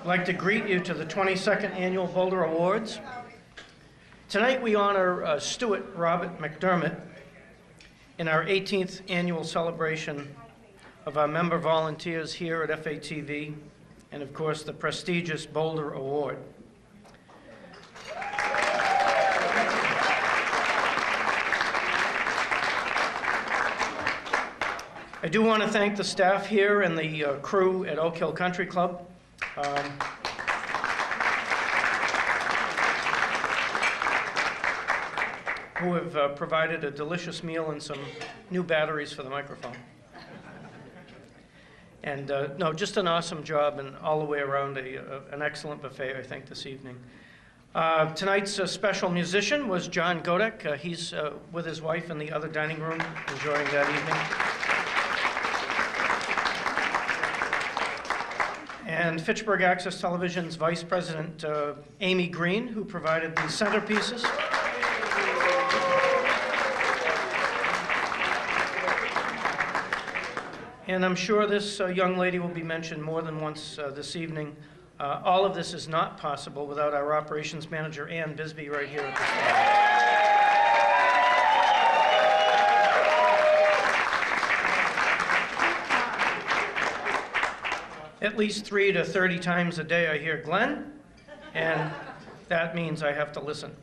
I'd like to greet you to the 22nd Annual Boulder Awards. Tonight we honor Stuart Robyn McDermott in our 18th annual celebration of our member volunteers here at FATV and, of course, the prestigious Boulder Award. I do want to thank the staff here and the crew at Oak Hill Country Club. Who have provided a delicious meal and some new batteries for the microphone. And no, just an awesome job and all the way around an excellent buffet, I think, this evening. Tonight's special musician was John Godek. He's with his wife in the other dining room, enjoying that evening. And Fitchburg Access Television's Vice President, Amy Green, who provided the centerpieces. And I'm sure this young lady will be mentioned more than once this evening. All of this is not possible without our operations manager, Ann Bisbee, right here at the stage. At least 3 to 30 times a day I hear Glenn, and that means I have to listen.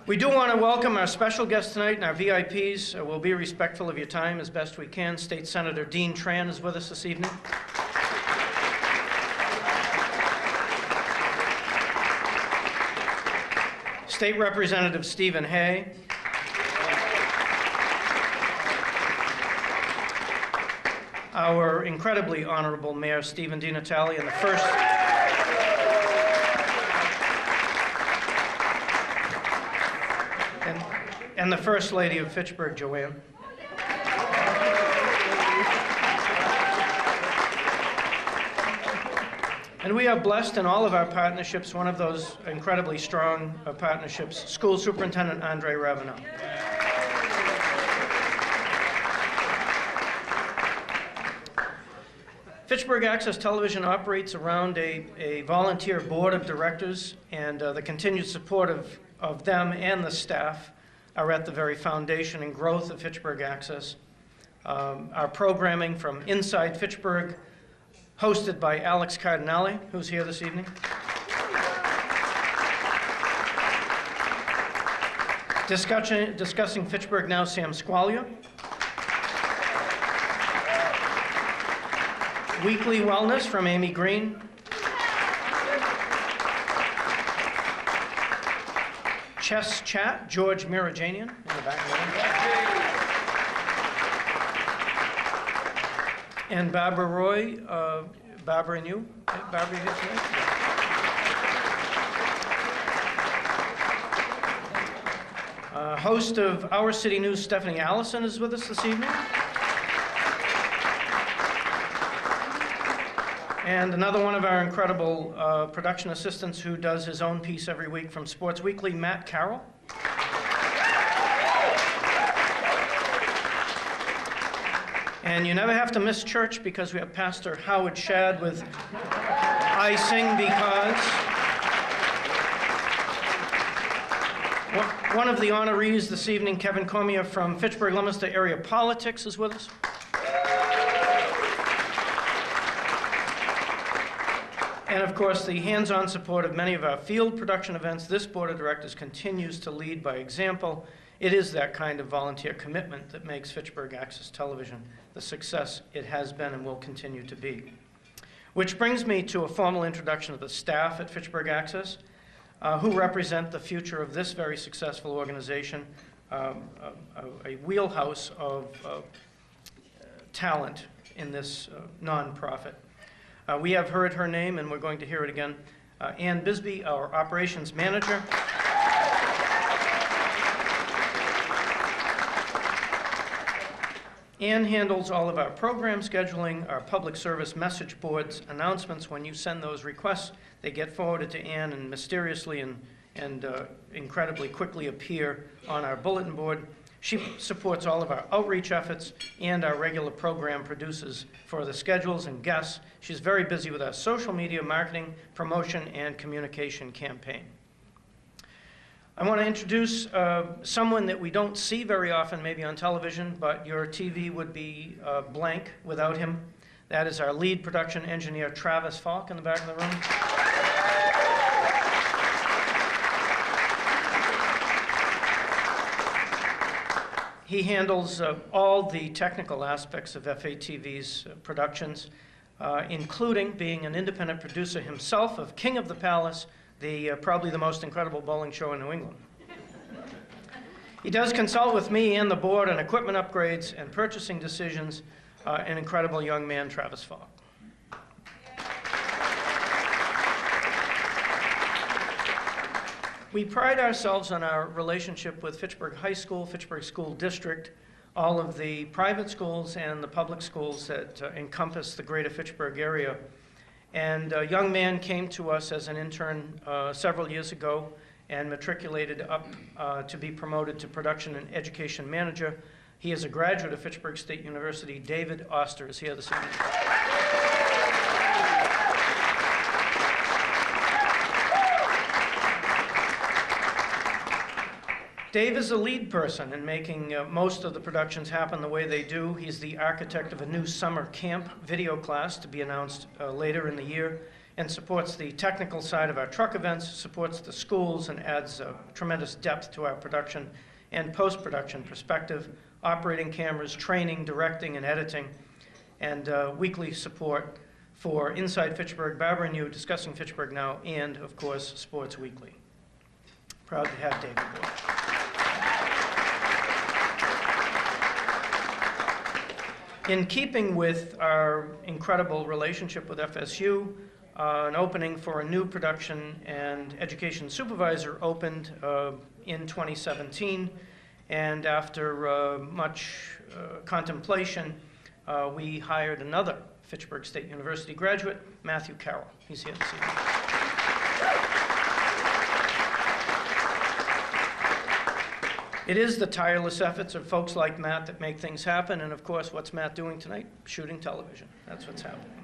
We do want to welcome our special guests tonight and our VIPs. We'll be respectful of your time as best we can. State Senator Dean Tran is with us this evening. State Representative Stephen Hay. Our incredibly honorable Mayor, Stephen DINATALE, and the First Lady of Fitchburg, Joanne. And we are blessed in all of our partnerships, one of those incredibly strong partnerships, School Superintendent Andre Ravenel. Fitchburg Access Television operates around a volunteer board of directors, and the continued support of them and the staff are at the very foundation and growth of Fitchburg Access. Our programming from inside Fitchburg, hosted by Alex Cardinale, who's here this evening. Discussing Fitchburg Now, Sam Squalia. Weekly Wellness from Amy Green. Chess Chat, George Mirajanian in the back of the room. And Barbara Roy, Barbara and you? Barbara, you host of Our City News, Stephanie Allison, is with us this evening. And another one of our incredible production assistants who does his own piece every week from Sports Weekly, Matt Carroll. And you never have to miss church because we have Pastor Howard Shadd with I Sing Because. One of the honorees this evening, Kevin Cormier from Fitchburg-Leominster Area Politics, is with us. And of course, the hands-on support of many of our field production events. This board of directors continues to lead by example. It is that kind of volunteer commitment that makes Fitchburg Access Television the success it has been and will continue to be. Which brings me to a formal introduction of the staff at Fitchburg Access, who represent the future of this very successful organization, a wheelhouse of talent in this nonprofit. We have heard her name, and we're going to hear it again. Ann Bisbee, our operations manager. Ann handles all of our program scheduling, our public service message boards, announcements. When you send those requests, they get forwarded to Ann and mysteriously and incredibly quickly appear on our bulletin board. She supports all of our outreach efforts and our regular program produces for the schedules and guests. She's very busy with our social media marketing, promotion, and communication campaign. I want to introduce someone that we don't see very often, maybe on television, but your TV would be blank without him. That is our lead production engineer, Travis Falk, in the back of the room. He handles all the technical aspects of FATV's productions, including being an independent producer himself of King of the Palace, probably the most incredible bowling show in New England. He does consult with me and the board on equipment upgrades and purchasing decisions. An incredible young man, Travis Falk. We pride ourselves on our relationship with Fitchburg High School, Fitchburg School District, all of the private schools and the public schools that encompass the greater Fitchburg area. And a young man came to us as an intern several years ago and matriculated up to be promoted to production and education manager. He is a graduate of Fitchburg State University. David Oster is here this evening. Dave is the lead person in making most of the productions happen the way they do. He's the architect of a new summer camp video class to be announced later in the year, and supports the technical side of our truck events, supports the schools, and adds tremendous depth to our production and post-production perspective, operating cameras, training, directing, and editing, and weekly support for Inside Fitchburg, Barbara and You, Discussing Fitchburg Now, and, of course, Sports Weekly. Proud to have Dave aboard. In keeping with our incredible relationship with FSU, an opening for a new production and education supervisor opened in 2017, and after much contemplation, we hired another Fitchburg State University graduate, Matthew Carroll. He's here this evening. It is the tireless efforts of folks like Matt that make things happen, and of course, what's Matt doing tonight? Shooting television. That's what's happening.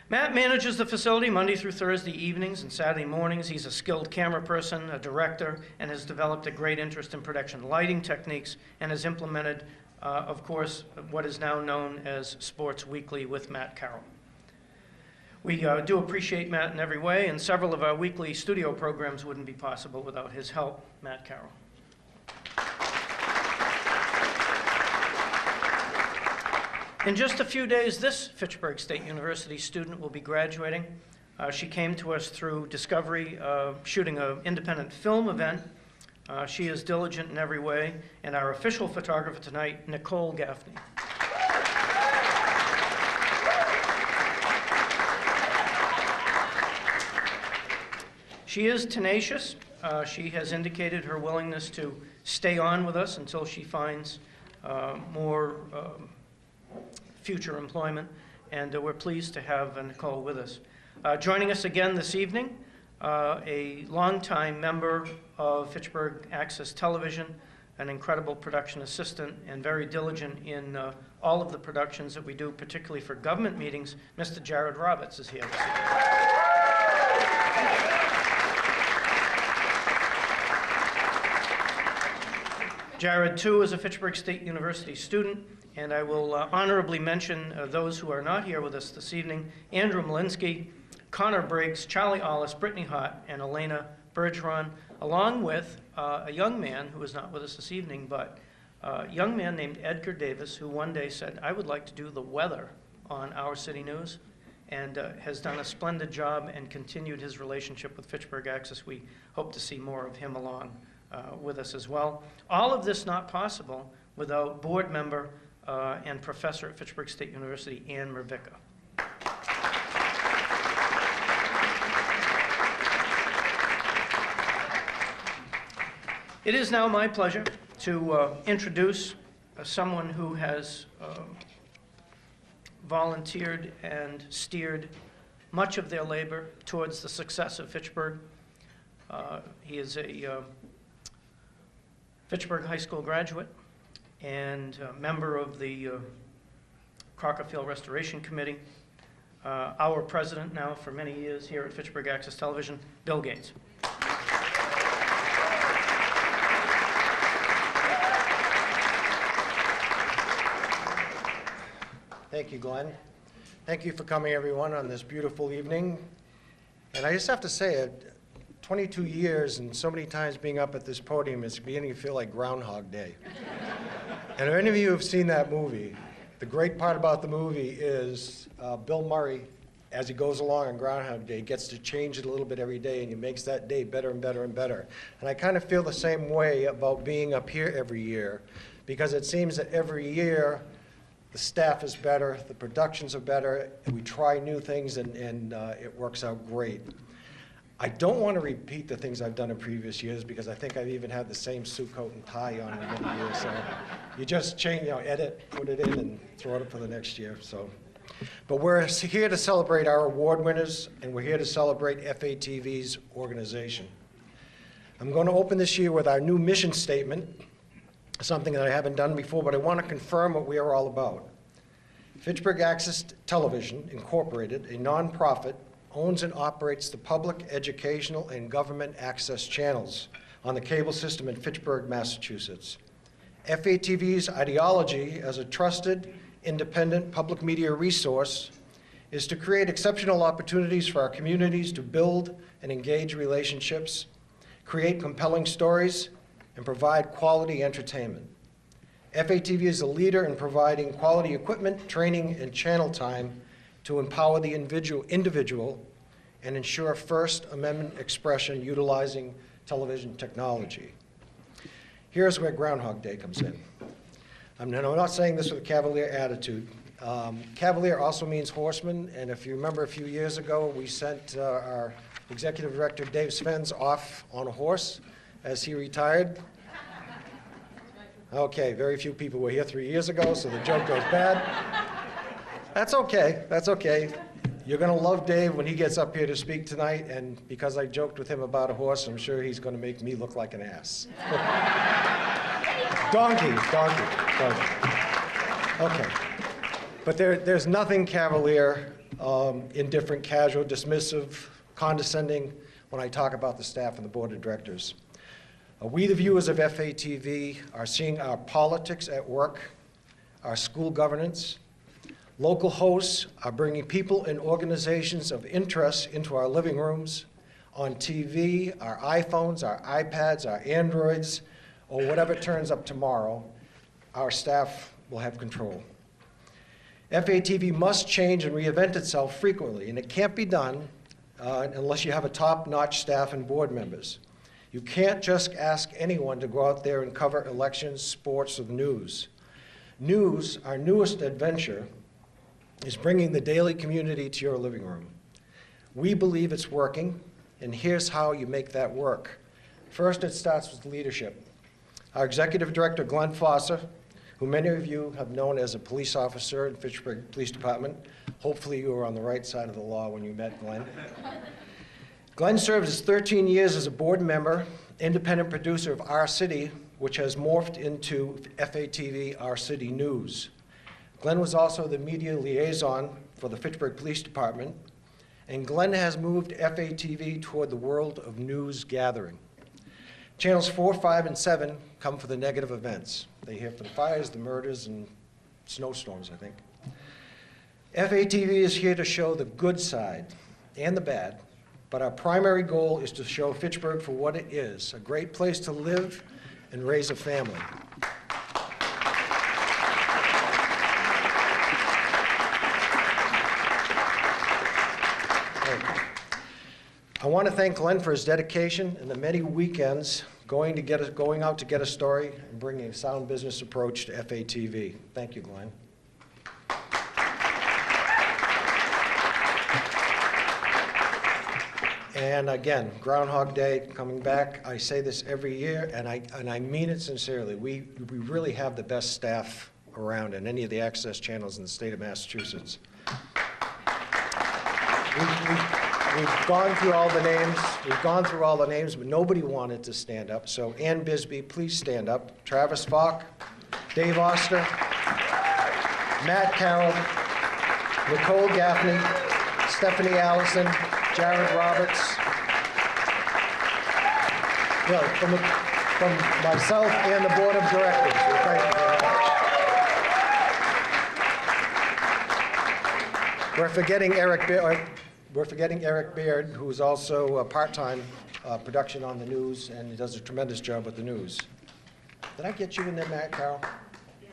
Matt manages the facility Monday through Thursday evenings and Saturday mornings. He's a skilled camera person, a director, and has developed a great interest in production lighting techniques and has implemented, of course, what is now known as Sports Weekly with Matt Carroll. We do appreciate Matt in every way, and several of our weekly studio programs wouldn't be possible without his help. Matt Carroll. In just a few days, this Fitchburg State University student will be graduating. She came to us through Discovery, shooting an independent film event. She is diligent in every way, and our official photographer tonight, Nicole Gaffney. She is tenacious. She has indicated her willingness to stay on with us until she finds more future employment, and we're pleased to have Nicole with us. Joining us again this evening, a longtime member of Fitchburg Access Television, an incredible production assistant, and very diligent in all of the productions that we do, particularly for government meetings. Mr. Jarrod Roberts is here this evening. Jarrod, too, is a Fitchburg State University student, and I will honorably mention those who are not here with us this evening: Andrew Malinsky, Connor Briggs, Charlie Ollis, Brittany Hott, and Elena Bergeron, along with a young man who is not with us this evening, but a young man named Edgar Davis, who one day said, "I would like to do the weather on Our City News," and has done a splendid job and continued his relationship with Fitchburg Access. We hope to see more of him along with us as well. All of this not possible without board member and professor at Fitchburg State University, Ann Mervicka. It is now my pleasure to introduce someone who has volunteered and steered much of their labor towards the success of Fitchburg. He is a Fitchburg High School graduate, and a member of the Crocker Field Restoration Committee, our president now for many years here at Fitchburg Access Television, Bill Gates. Thank you, Glenn. Thank you for coming, everyone, on this beautiful evening. And I just have to say, 22 years and so many times being up at this podium, it's beginning to feel like Groundhog Day. And if any of you have seen that movie, the great part about the movie is Bill Murray, as he goes along on Groundhog Day, gets to change it a little bit every day, and he makes that day better and better and better. And I kind of feel the same way about being up here every year, because it seems that every year the staff is better, the productions are better, and we try new things, and it works out great. I don't want to repeat the things I've done in previous years, because I think I've even had the same suit coat and tie on in many years. So you just change, edit, put it in, and throw it up for the next year. So, but we're here to celebrate our award winners, and we're here to celebrate FATV's organization. I'm going to open this year with our new mission statement, something that I haven't done before, but I want to confirm what we are all about. Fitchburg Access Television, Incorporated, a nonprofit, owns and operates the public, educational, and government access channels on the cable system in Fitchburg, Massachusetts. FATV's ideology as a trusted, independent public media resource is to create exceptional opportunities for our communities to build and engage relationships, create compelling stories, and provide quality entertainment. FATV is a leader in providing quality equipment, training, and channel time to empower the individual and ensure First Amendment expression utilizing television technology. Here's where Groundhog Day comes in. I'm not saying this with a cavalier attitude. Cavalier also means horseman, and if you remember a few years ago, we sent our executive director, Dave SVENS, off on a horse as he retired. Okay, very few people were here 3 years ago, so the joke goes bad. That's okay, that's okay. You're gonna love Dave when he gets up here to speak tonight, and because I joked with him about a horse, I'm sure he's gonna make me look like an ass. Donkey. Okay. But there's nothing cavalier, indifferent, casual, dismissive, condescending when I talk about the staff and the board of directors. We, the viewers of FATV, are seeing our politics at work, our school governance. Local hosts are bringing people and organizations of interest into our living rooms, on TV, our iPhones, our iPads, our Androids, or whatever turns up tomorrow. Our staff will have control. FATV must change and reinvent itself frequently, and it can't be done unless you have a top-notch staff and board members. You can't just ask anyone to go out there and cover elections, sports, or the news. News, our newest adventure, is bringing the daily community to your living room. We believe it's working, and here's how you make that work. First, it starts with leadership. Our executive director, Glenn FOSSA, who many of you have known as a police officer in Fitchburg Police Department. Hopefully you were on the right side of the law when you met Glenn. Glenn served his 13 years as a board member, independent producer of Our City, which has morphed into FATV Our City News. Glenn was also the media liaison for the Fitchburg Police Department, and Glenn has moved FATV toward the world of news gathering. Channels 4, 5, and 7 come for the negative events. They hear for the fires, the murders, and snowstorms, I think. FATV is here to show the good side and the bad, but our primary goal is to show Fitchburg for what it is, a great place to live and raise a family. I want to thank Glenn for his dedication and the many weekends going out to get a story and bringing a sound business approach to FATV. Thank you, Glenn. And again, Groundhog Day coming back. I say this every year, and I mean it sincerely. We really have the best staff around in any of the access channels in the state of Massachusetts. We've gone through all the names. We've gone through all the names, but nobody wanted to stand up. So Ann Bisbee, please stand up. Travis Falk, Dave Oster, Matt Carroll, Nicole Gaffney, Stephanie Allison, Jarrod Roberts. Well, from myself and the Board of Directors. We thank you very much. We're forgetting Eric Baird, who's also a part-time production on the news, and he does a tremendous job with the news. Did I get you in there, Matt Carroll?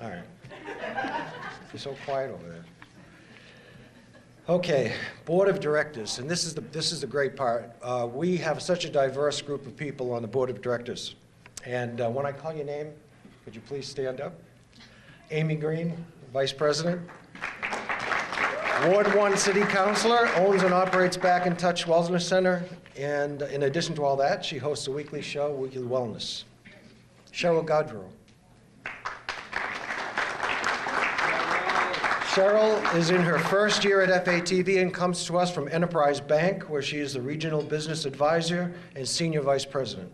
All right. You're so quiet over there. Okay, Board of Directors, and this is the great part. We have such a diverse group of people on the Board of Directors. And when I call your name, could you please stand up? Amy Green, Vice President. Ward 1 City Councilor, owns and operates Back in Touch Wellness Center. And in addition to all that, she hosts a weekly show, Weekly Wellness. Cheryl Godreau. Cheryl is in her first year at FATV and comes to us from Enterprise Bank, where she is the Regional Business Advisor and Senior Vice President.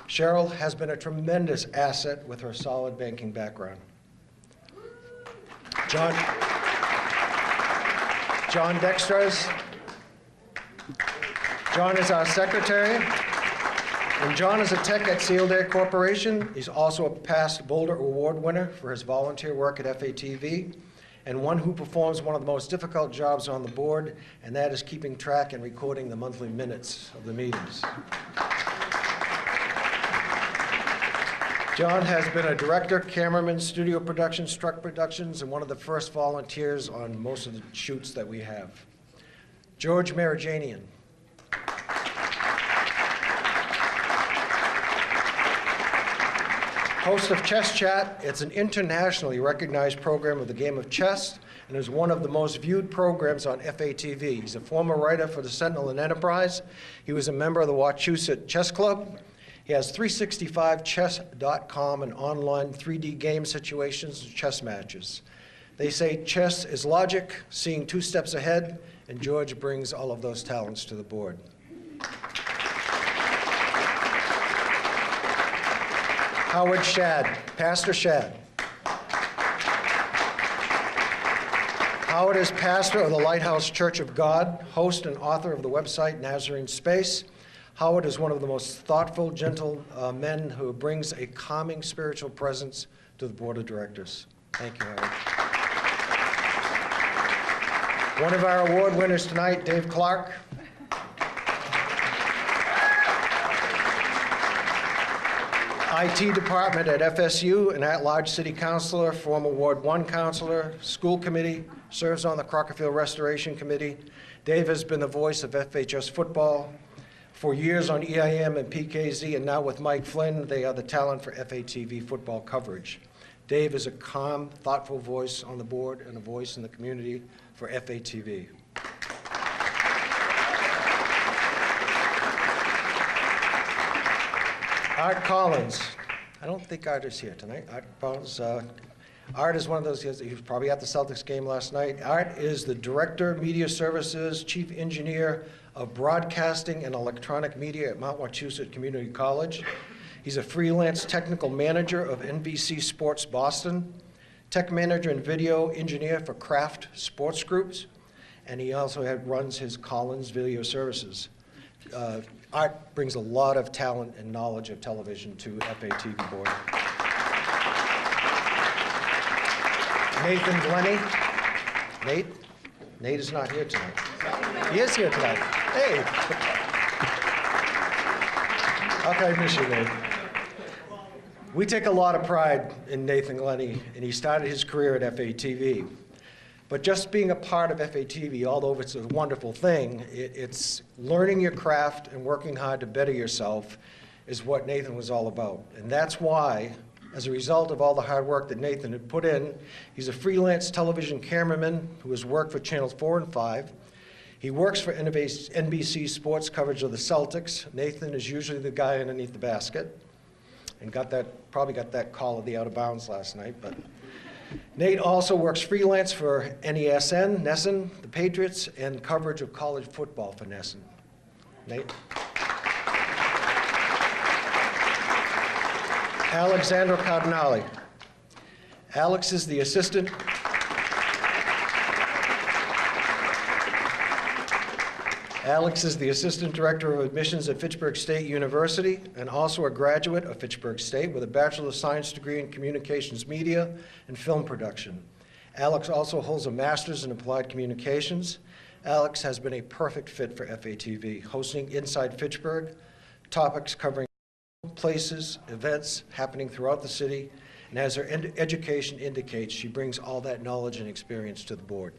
Cheryl has been a tremendous asset with her solid banking background. John Dextras. John is our secretary. And John is a tech at Sealed Air Corporation. He's also a past Boulder Award winner for his volunteer work at FATV, and one who performs one of the most difficult jobs on the board, and that is keeping track and recording the monthly minutes of the meetings. John has been a director, cameraman, studio productions, truck productions, and one of the first volunteers on most of the shoots that we have. George Marajanian. Host of Chess Chat. It's an internationally recognized program of the game of chess and is one of the most viewed programs on FATV. He's a former writer for the Sentinel and Enterprise. He was a member of the Wachusett Chess Club. He has 365chess.com and online 3D game situations and chess matches. They say chess is logic, seeing 2 steps ahead, and George brings all of those talents to the board. Howard Shadd, Pastor Shadd. Howard is pastor of the Lighthouse Church of God, host and author of the website Nazarene Space. Howard is one of the most thoughtful, gentle men who brings a calming spiritual presence to the Board of Directors. Thank you, Howard. One of our award winners tonight, Dave Clark. IT department at FSU, an at-large city councilor, former Ward 1 councilor, school committee, serves on the Crockerfield Restoration Committee. Dave has been the voice of FHS football for years on EIM and PKZ, and now with Mike Flynn, they are the talent for FATV football coverage. Dave is a calm, thoughtful voice on the board and a voice in the community for FATV. Art Collins. I don't think Art is here tonight. Art Collins. Art is one of those guys, he was probably at the Celtics game last night. Art is the Director, Media Services, Chief Engineer of Broadcasting and Electronic Media at Mount Wachusett Community College. He's a freelance technical manager of NBC Sports Boston, tech manager and video engineer for Kraft Sports Groups, and he also runs his Collins Video Services. Art brings a lot of talent and knowledge of television to FATV board. Nathan Glennie. Nate is not here tonight. He is here tonight. Hey. How can I miss you, Nate? We take a lot of pride in Nathan Glennie, and he started his career at FATV. But just being a part of FATV, although it's a wonderful thing, it's learning your craft and working hard to better yourself is what Nathan was all about. And that's why, as a result of all the hard work that Nathan had put in, he's a freelance television cameraman who has worked for Channels 4 and 5. He works for NBC Sports coverage of the Celtics. Nathan is usually the guy underneath the basket, and probably got that call of the out of bounds last night. But Nate also works freelance for NESN, the Patriots, and coverage of college football for NESN. Nate. ALEXANDRA CARDINALE. Alex is the assistant. Alex is the Assistant Director of Admissions at Fitchburg State University and also a graduate of Fitchburg State with a Bachelor of Science degree in Communications Media and Film Production. Alex also holds a Master's in Applied Communications. Alex has been a perfect fit for FATV, hosting Inside Fitchburg, topics covering places, events happening throughout the city, and as her education indicates, she brings all that knowledge and experience to the board.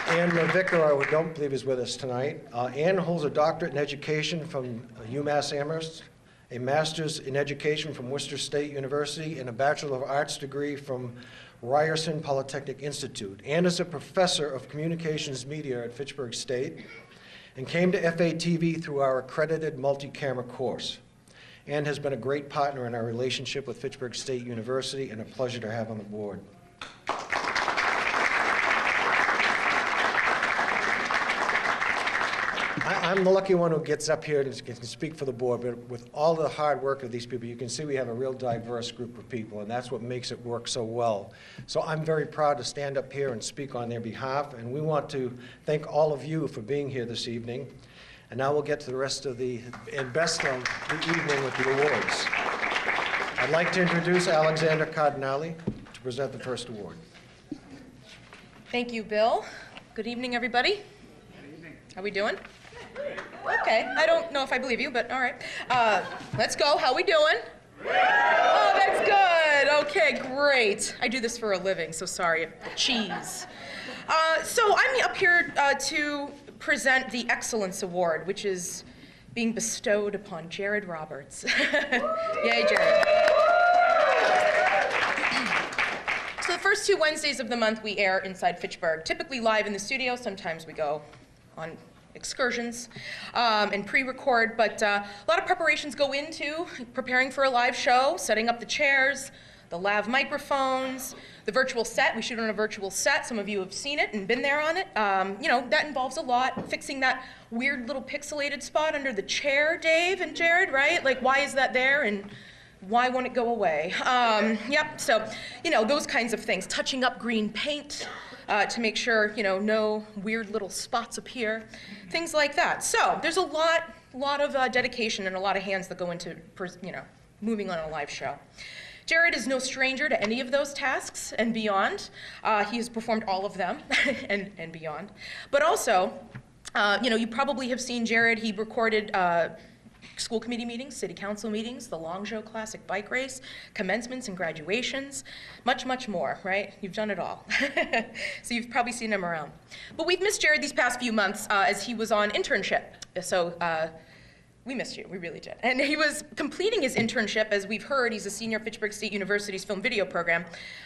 Ann Vicker, I don't believe is with us tonight. Ann holds a doctorate in education from UMass Amherst, a master's in education from Worcester State University, and a Bachelor of Arts degree from Ryerson Polytechnic Institute. Ann is a professor of communications media at Fitchburg State and came to FATV through our accredited multi-camera course. Ann has been a great partner in our relationship with Fitchburg State University and a pleasure to have on the board. I'm the lucky one who gets up here and can speak for the board, but with all the hard work of these people, you can see we have a real diverse group of people, and that's what makes it work so well. So I'm very proud to stand up here and speak on their behalf, and we want to thank all of you for being here this evening. And now we'll get to the rest of the, and best of the evening with the awards. I'd like to introduce Alexandra Cardinale to present the first award. Thank you, Bill. Good evening, everybody. Good evening. How we doing? Okay, I don't know if I believe you, but all right. Let's go. How we doing? Oh, that's good. Okay, great. I do this for a living, so sorry. Cheese. So I'm up here to present the Excellence Award, which is being bestowed upon Jarrod Roberts. Yay, Jarrod. So the first 2 Wednesdays of the month we air Inside Fitchburg, typically live in the studio. Sometimes we go on excursions and pre-record, but a lot of preparations go into preparing for a live show, setting up the chairs, the lav microphones, the virtual set. We shoot on a virtual set. Some of you have seen it and been there on it. You know, that involves a lot. Fixing that weird little pixelated spot under the chair, Dave and Jarrod, right? Like, why is that there and why won't it go away? Yep, so, you know, those kinds of things. Touching up green paint, to make sure, you know, no weird little spots appear, things like that. So there's a lot of dedication and a lot of hands that go into, you know, moving on a live show. Jarrod is no stranger to any of those tasks and beyond. He has performed all of them and beyond. But also, you know, you probably have seen Jarrod. He recorded school committee meetings, city council meetings, the Long Show Classic bike race, commencements and graduations, much, much more, right? You've done it all. So you've probably seen him around. But we've missed Jarrod these past few months as he was on internship. So we missed you, we really did. And he was completing his internship. As we've heard, he's a senior at Fitchburg State University's film video program.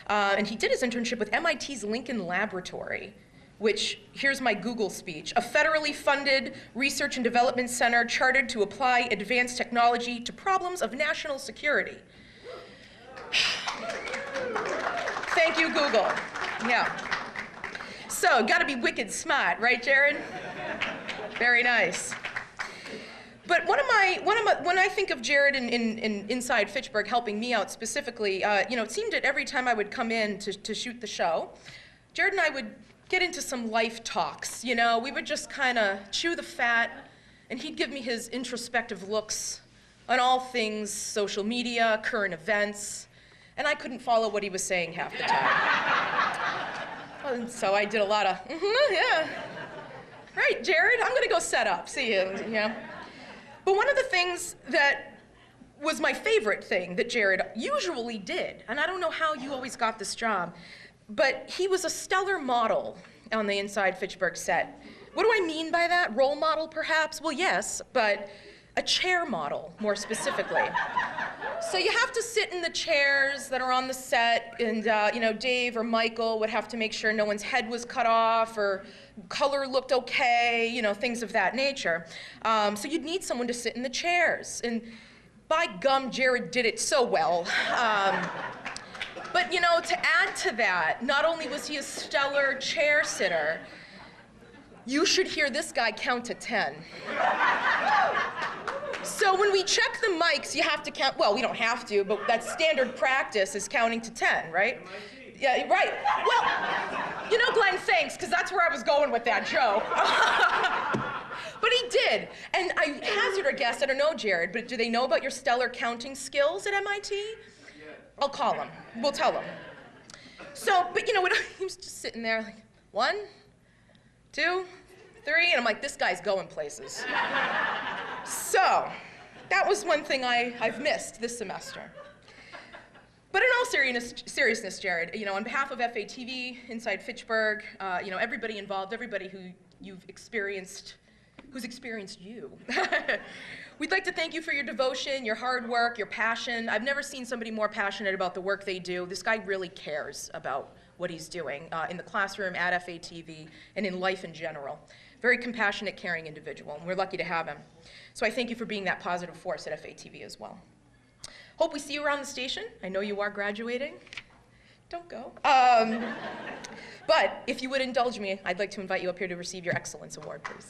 And he did his internship with MIT's Lincoln Laboratory, which, here's my Google speech, a federally funded research and development center chartered to apply advanced technology to problems of national security. Thank you, Google. Yeah. So, gotta be wicked smart, right, Jarrod? Very nice. But when I think of Jarrod in Inside Fitchburg helping me out specifically, you know, it seemed that every time I would come in to shoot the show, Jarrod and I would get into some life talks, you know. We would just kind of chew the fat, and he'd give me his introspective looks on all things social media, current events, and I couldn't follow what he was saying half the time. And so I did a lot of, yeah. Right, Jarrod, I'm gonna go set up, see you, yeah. But one of the things that was my favorite thing that Jarrod usually did, and I don't know how you always got this job, but he was a stellar model on the Inside Fitchburg set. What do I mean by that? Role model, perhaps? Well, yes, but a chair model, more specifically. So you have to sit in the chairs that are on the set, and you know, Dave or Michael would have to make sure no one's head was cut off or color looked okay, you know, things of that nature. So you'd need someone to sit in the chairs, and by gum, Jarrod did it so well. But you know, to add to that, not only was he a stellar chair sitter, you should hear this guy count to 10. So when we check the mics, you have to count, well, we don't have to, but that's standard practice is counting to 10, right? Yeah, right. Well, you know, Glenn, thanks, because that's where I was going with that joke. But he did. And I hazard a guess, I don't know, Jarrod, but do they know about your stellar counting skills at MIT? Yeah. I'll call him. We'll tell him. So, but you know, he was just sitting there like, 1, 2, 3, and I'm like, this guy's going places. So, that was one thing I've missed this semester. But in all seriousness, Jarrod, you know, on behalf of FATV, inside Fitchburg, you know, everybody involved, everybody who's experienced you, we'd like to thank you for your devotion, your hard work, your passion. I've never seen somebody more passionate about the work they do. This guy really cares about what he's doing in the classroom, at FATV, and in life in general. Very compassionate, caring individual, and we're lucky to have him. So I thank you for being that positive force at FATV as well. Hope we see you around the station. I know you are graduating. Don't go. But if you would indulge me, I'd like to invite you up here to receive your Excellence Award, please.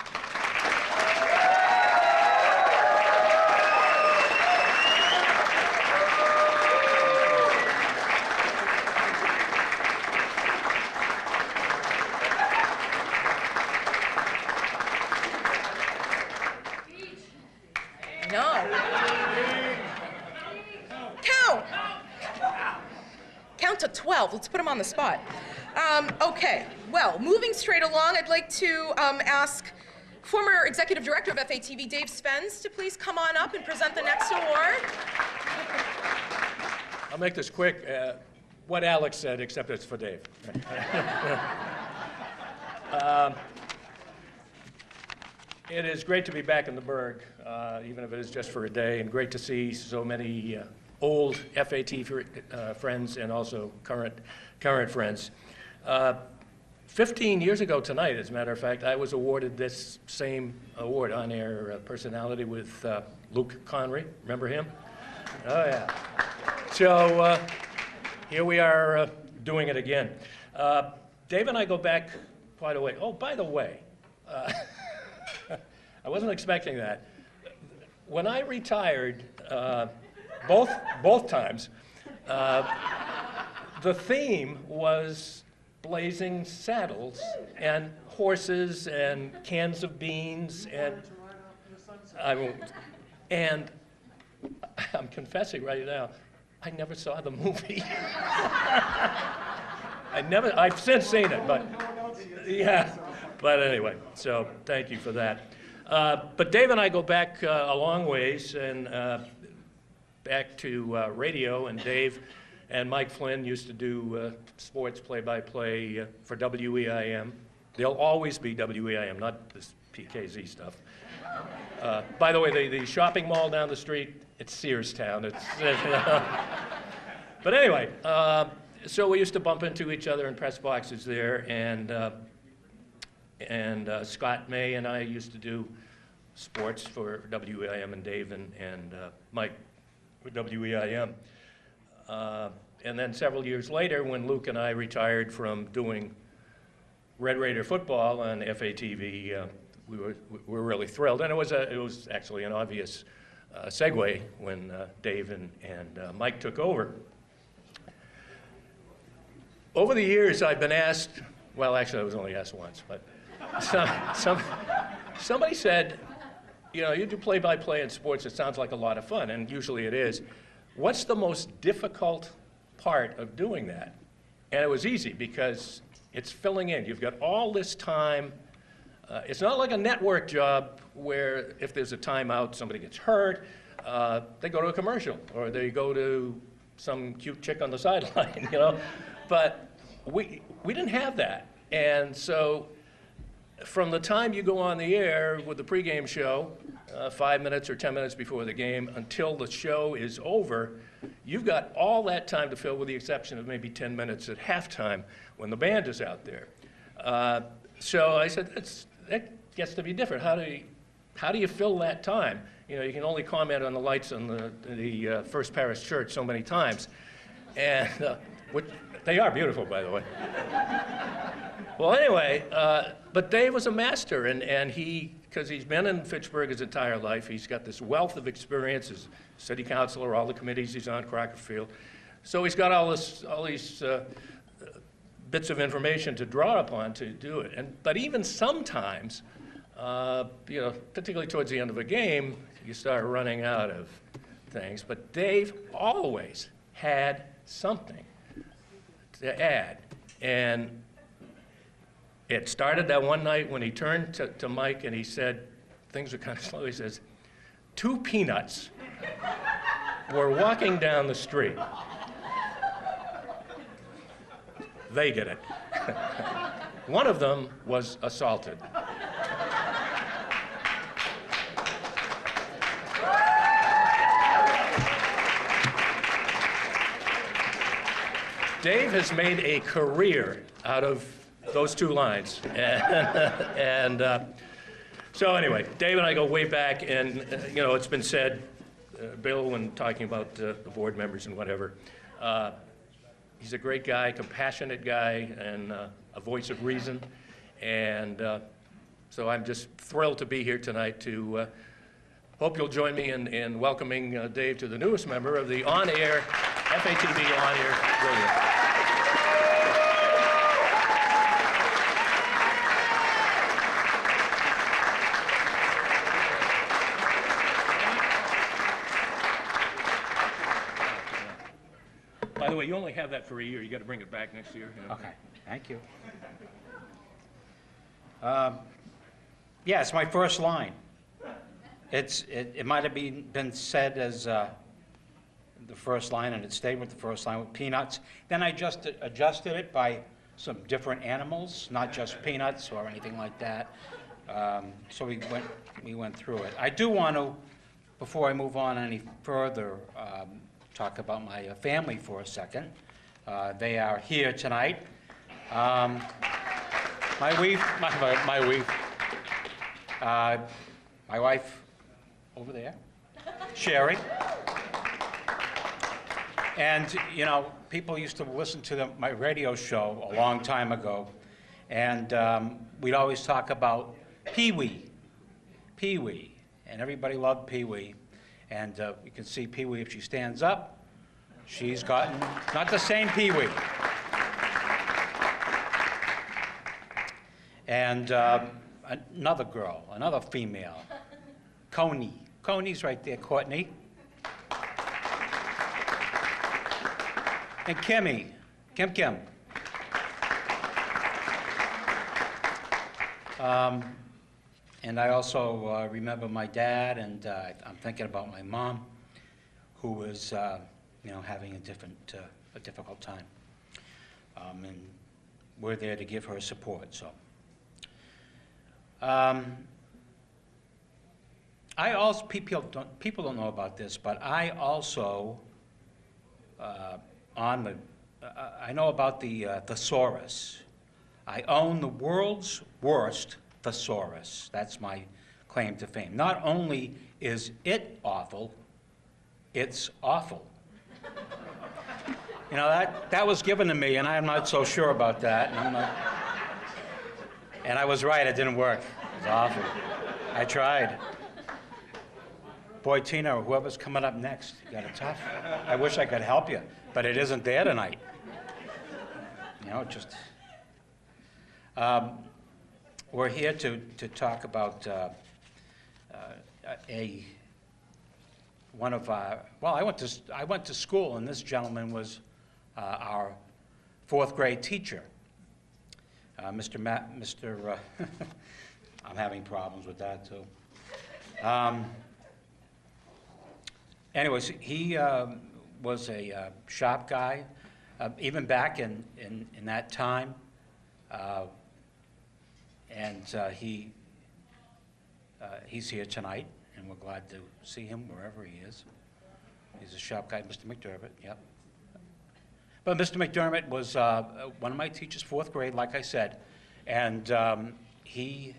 Count to 12. Let's put him on the spot. Okay, well, moving straight along, I'd like to ask former Executive Director of FATV, Dave SVENS, to please come on up and present the next award. I'll make this quick. What Alex said, except it's for Dave. It is great to be back in the Berg, even if it is just for a day, and great to see so many old FAT friends and also current friends. 15 years ago tonight, as a matter of fact, I was awarded this same award, on-air personality, with Luke Connery. Remember him? Oh, yeah. So here we are doing it again. Dave and I go back quite a way. Oh, by the way, I wasn't expecting that. When I retired, both times, the theme was blazing saddles and horses and cans of beans and I'm confessing right now, I never saw the movie. I've since seen it, but yeah. But anyway, so thank you for that. But Dave and I go back a long ways, and back to radio, and Dave and Mike Flynn used to do sports play-by-play for WEIM. They'll always be WEIM, not this PKZ stuff. By the way, the shopping mall down the street, it's Searstown. But anyway, so we used to bump into each other in press boxes there, and Scott May and I used to do sports for WEIM, and Dave and Mike for WEIM. And then several years later, when Luke and I retired from doing Red Raider football on FATV, we were really thrilled, and it was actually an obvious segue when Dave and Mike took over. Over the years, I've been asked, well, actually, I was only asked once, but somebody said, you know, you do play-by-play in sports, it sounds like a lot of fun, and usually it is. What's the most difficult part of doing that? And it was easy, because it's filling in. You've got all this time. It's not like a network job where if there's a timeout, somebody gets hurt, they go to a commercial, or they go to some cute chick on the sideline, you know? But we didn't have that. And so from the time you go on the air with the pregame show, 5 minutes or 10 minutes before the game, until the show is over, you've got all that time to fill, with the exception of maybe 10 minutes at halftime when the band is out there. So I said, that gets to be different. How do you fill that time? You know, you can only comment on the lights on the First Parish Church so many times. And they are beautiful, by the way. Well, anyway, but Dave was a master, and he, because he's been in Fitchburg his entire life, he's got this wealth of experience as city councilor, all the committees he's on, Crockerfield. So he's got all these bits of information to draw upon to do it. But even sometimes, you know, particularly towards the end of a game, you start running out of things. But Dave always had something to add. And it started that one night when he turned to Mike and he said, things were kind of slow, he says, 2 peanuts were walking down the street. They did it. One of them was assaulted. Dave has made a career out of those 2 lines. So anyway, Dave and I go way back, and you know, it's been said, Bill, when talking about the board members and whatever, he's a great guy, compassionate guy, and a voice of reason. And so I'm just thrilled to be here tonight to hope you'll join me in welcoming Dave to the newest member of the on-air, FATV on-air radio. By the way, you only have that for a year. You got to bring it back next year. You know? Okay, thank you. Yeah, it's my first line. It might have been said as the first line, and it stayed with the first line with peanuts. Then I just adjusted it by some different animals, not just peanuts or anything like that. So we went through it. I do want to, before I move on any further, talk about my family for a second. They are here tonight. My wife over there, Sherry. And, you know, people used to listen to my radio show a long time ago, and we'd always talk about Pee-wee, and everybody loved Pee-wee. And you can see Pee-wee, if she stands up, she's gotten, not the same Pee-wee. And another girl, another female, Coney. Coney's right there, Courtney. And Kimmy, Kim. And I also remember my dad, and I'm thinking about my mom, who was, you know, having a difficult time. And we're there to give her support. So, I also people don't know about this, but I also I know about the thesaurus. I own the world's worst thesaurus. That's my claim to fame. Not only is it awful, it's awful. You know, that was given to me, and I'm not so sure about that. And I was right, it didn't work. It was awful. I tried. Boy, Tina, or whoever's coming up next, you got it tough. I wish I could help you, but it isn't there tonight. You know, just... we're here to talk about one of our, well, I went to school, and this gentleman was our 4th grade teacher, Mr. I'm having problems with that too. Anyways, he was a shop guy, even back in that time. He's here tonight, and we're glad to see him wherever he is. He's a shop guy, Mr. McDermott, yep. But Mr. McDermott was one of my teachers, 4th grade, like I said, and he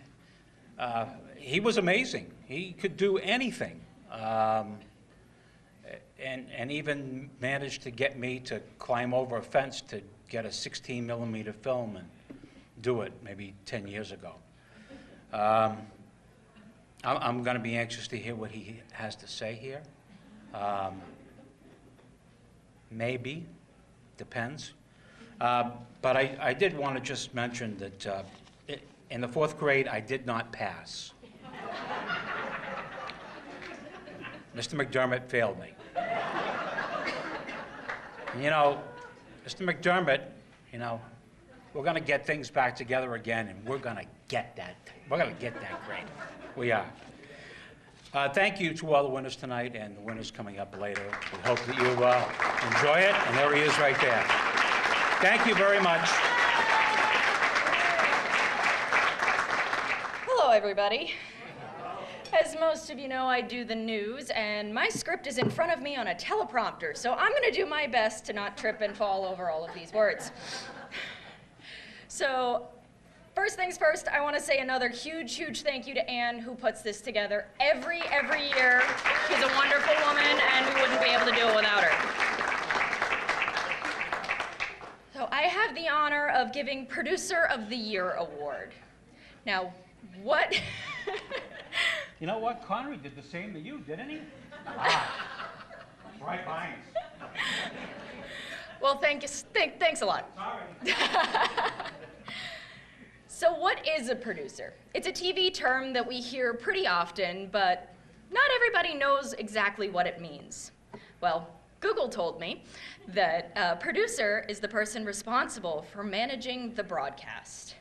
was amazing. He could do anything, and even managed to get me to climb over a fence to get a 16mm film do it maybe 10 years ago. I'm going to be anxious to hear what he has to say here. Maybe, depends. But I did want to just mention that in the 4th grade, I did not pass. Mr. McDermott failed me. And, you know, Mr. McDermott, you know, we're going to get things back together again, and we're going to get that. We're going to get that grade. We are. Thank you to all the winners tonight and the winners coming up later. We hope that you enjoy it, and there he is right there. Thank you very much. Hello, everybody. As most of you know, I do the news, and my script is in front of me on a teleprompter, so I'm going to do my best to not trip and fall over all of these words. So, first things first, I want to say another huge, huge thank you to Anne, who puts this together every year. She's a wonderful woman, and we wouldn't be able to do it without her. So I have the honor of giving Producer of the Year award. Now, what? You know what? Connery did the same to you, didn't he? Ah, right minds. Well, thanks a lot. Sorry. So what is a producer? It's a TV term that we hear pretty often, but not everybody knows exactly what it means. Well, Google told me that a producer is the person responsible for managing the broadcast.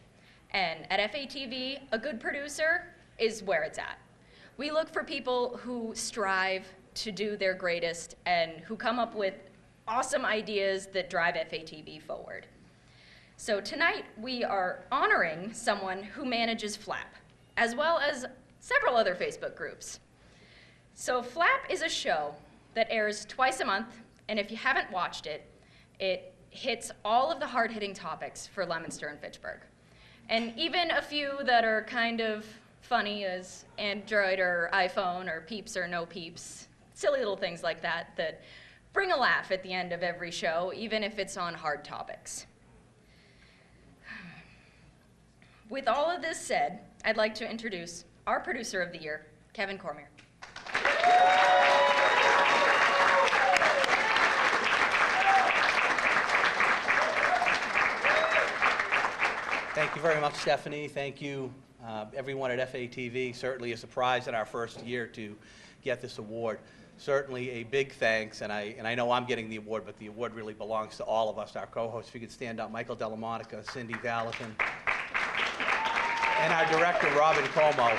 And at FATV, a good producer is where it's at. We look for people who strive to do their greatest and who come up with awesome ideas that drive FATV forward. So tonight, we are honoring someone who manages FLAP, as well as several other Facebook groups. So FLAP is a show that airs twice a month, and if you haven't watched it, it hits all of the hard-hitting topics for Leominster and Fitchburg. And even a few that are kind of funny as Android or iPhone or peeps or no peeps, silly little things like that that bring a laugh at the end of every show, even if it's on hard topics. With all of this said, I'd like to introduce our Producer of the Year, Kevin Cormier. Thank you very much, Stephanie. Thank you, everyone at FATV. Certainly a surprise in our first year to get this award. Certainly a big thanks, and I know I'm getting the award, but the award really belongs to all of us, our co-hosts. If you could stand up, Michael Delamonica, Cindy Valentin, and our director, Robyn Comeau,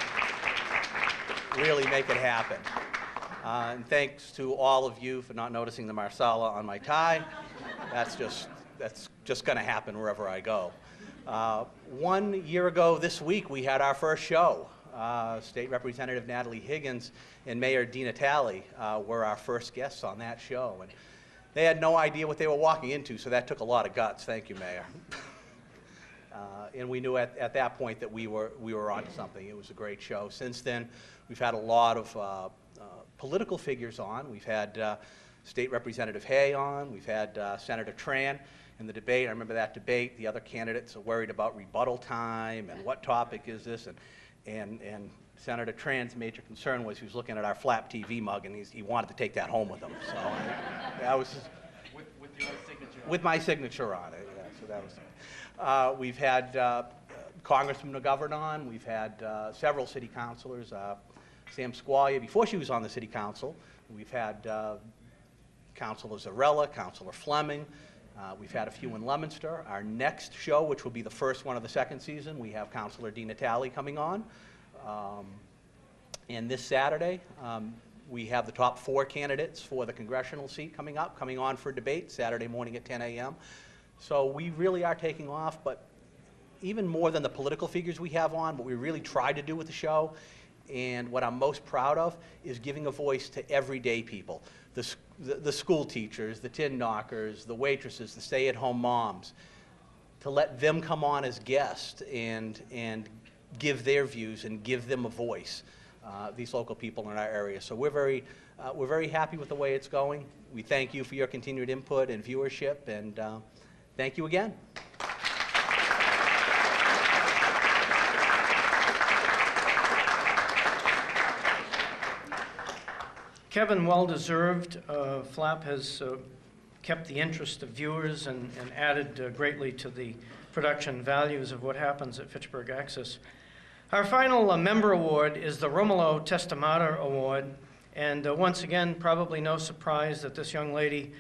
really make it happen. And thanks to all of you for not noticing the marsala on my tie. That's just going to happen wherever I go. 1 year ago this week, we had our first show. State Representative Natalie Higgins and Mayor DINATALE were our first guests on that show. And they had no idea what they were walking into, so that took a lot of guts. Thank you, Mayor. And we knew at that point that we were onto something. It was a great show. Since then, we've had a lot of political figures on. We've had State Representative Hay on. We've had Senator Tran in the debate. I remember that debate. The other candidates are worried about rebuttal time and what topic is this. And Senator Tran's major concern was he was looking at our FLAP TV mug, and he wanted to take that home with him. So that was with your signature. With my signature on it. Yeah, so that was. We've had Congressman McGovern on. We've had several city councilors. Sam Squalia, before she was on the city council. We've had Councilor Zarella, Councilor Fleming. We've had a few in Leominster. Our next show, which will be the first one of the second season, we have Councilor DINATALE coming on. And this Saturday, we have the top 4 candidates for the congressional seat coming on for debate Saturday morning at 10 a.m. So we really are taking off, but even more than the political figures we have on, what we really tried to do with the show, and what I'm most proud of, is giving a voice to everyday people. The school teachers, the tin knockers, the waitresses, the stay-at-home moms, to let them come on as guests and give their views and give them a voice, these local people in our area. So we're very happy with the way it's going. We thank you for your continued input and viewership, and thank you again. Kevin, well-deserved. FLAP has kept the interest of viewers and added greatly to the production values of what happens at Fitchburg Access. Our final member award is the Romolo Testamata Award, and once again, probably no surprise that this young lady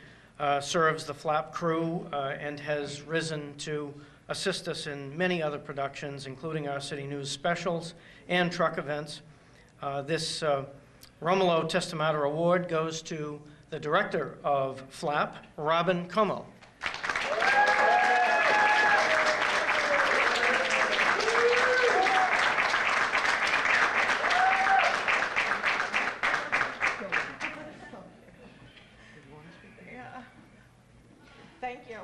serves the FLAP crew and has risen to assist us in many other productions, including our City News specials and truck events. This Romolo Testamata Award goes to the director of FLAP, Robyn Comeau. Thank you.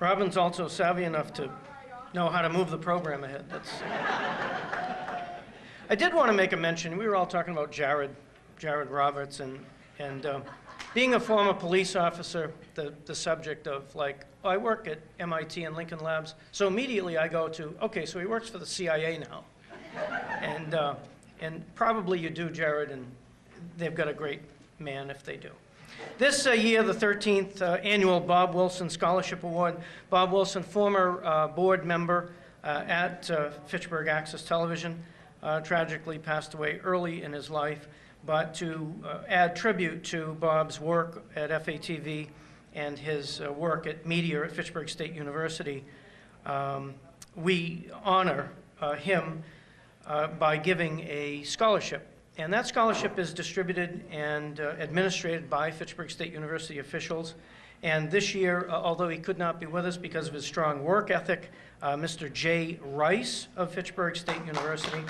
Robyn's also savvy enough to know how to move the program ahead. I did want to make a mention. We were all talking about Jarrod Roberts, and being a former police officer, the subject of like, oh, I work at MIT and Lincoln Labs, so immediately I go to, okay, so he works for the CIA now. And probably you do, Jarrod, and they've got a great man if they do. This year, the 13th annual Bob Wilson Scholarship Award. Bob Wilson, former board member at Fitchburg Access Television, tragically passed away early in his life. But to add tribute to Bob's work at FATV and his work at media at Fitchburg State University, we honor him by giving a scholarship. And that scholarship is distributed and administered by Fitchburg State University officials. And this year, although he could not be with us because of his strong work ethic, Mr. Jay Rice of Fitchburg State University.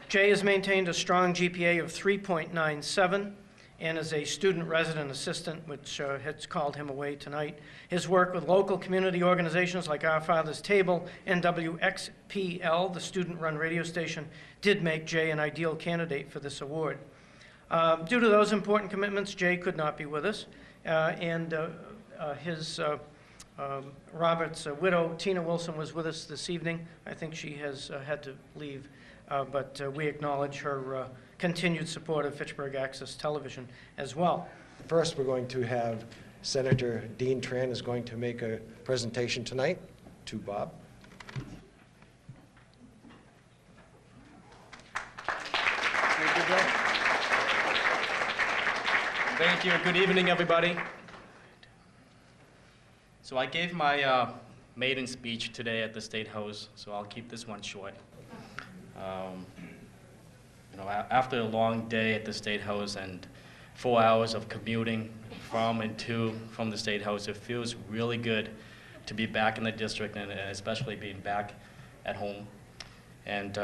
Jay has maintained a strong GPA of 3.97 and is a student resident assistant, which has called him away tonight. His work with local community organizations like Our Father's Table and WXPL, the student-run radio station, did make Jay an ideal candidate for this award. Due to those important commitments, Jay could not be with us, and Robert's widow, Tina Wilson, was with us this evening. I think she has had to leave, but we acknowledge her continued support of Fitchburg Access Television as well. First, we're going to have Senator Dean Tran is going to make a presentation tonight to Bob. Thank you, Bill. Thank you. Good evening, everybody. So I gave my maiden speech today at the State House, so I'll keep this one short. You know, after a long day at the State House and 4 hours of commuting from and to from the State House, it feels really good to be back in the district and especially being back at home. And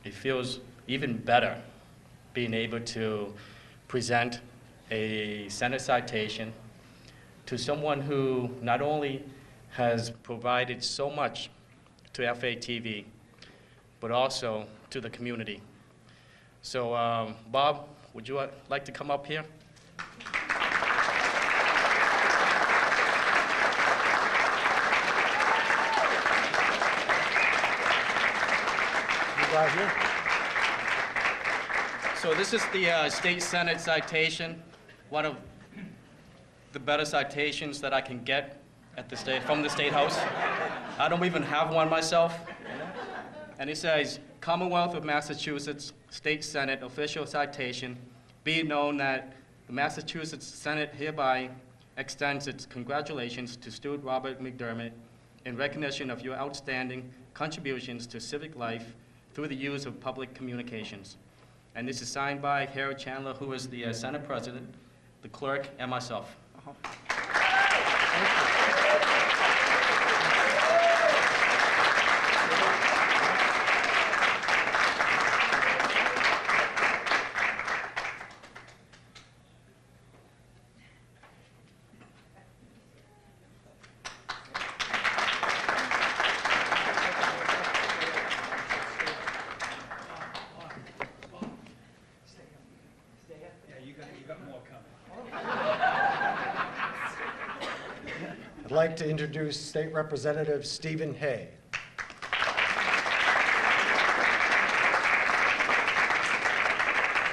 it feels even better being able to present a Senate citation to someone who not only has provided so much to FATV, but also to the community. So, Bob, would you like to come up here? You guys here? So this is the State Senate citation, one of the better citations that I can get at the from the State House. I don't even have one myself. And it says, Commonwealth of Massachusetts State Senate official citation, be it known that the Massachusetts Senate hereby extends its congratulations to Stuart Robert McDermott in recognition of your outstanding contributions to civic life through the use of public communications. And this is signed by Harry Chandler, who is the Senate President, the clerk, and myself. like to introduce State Representative Stephen Hay.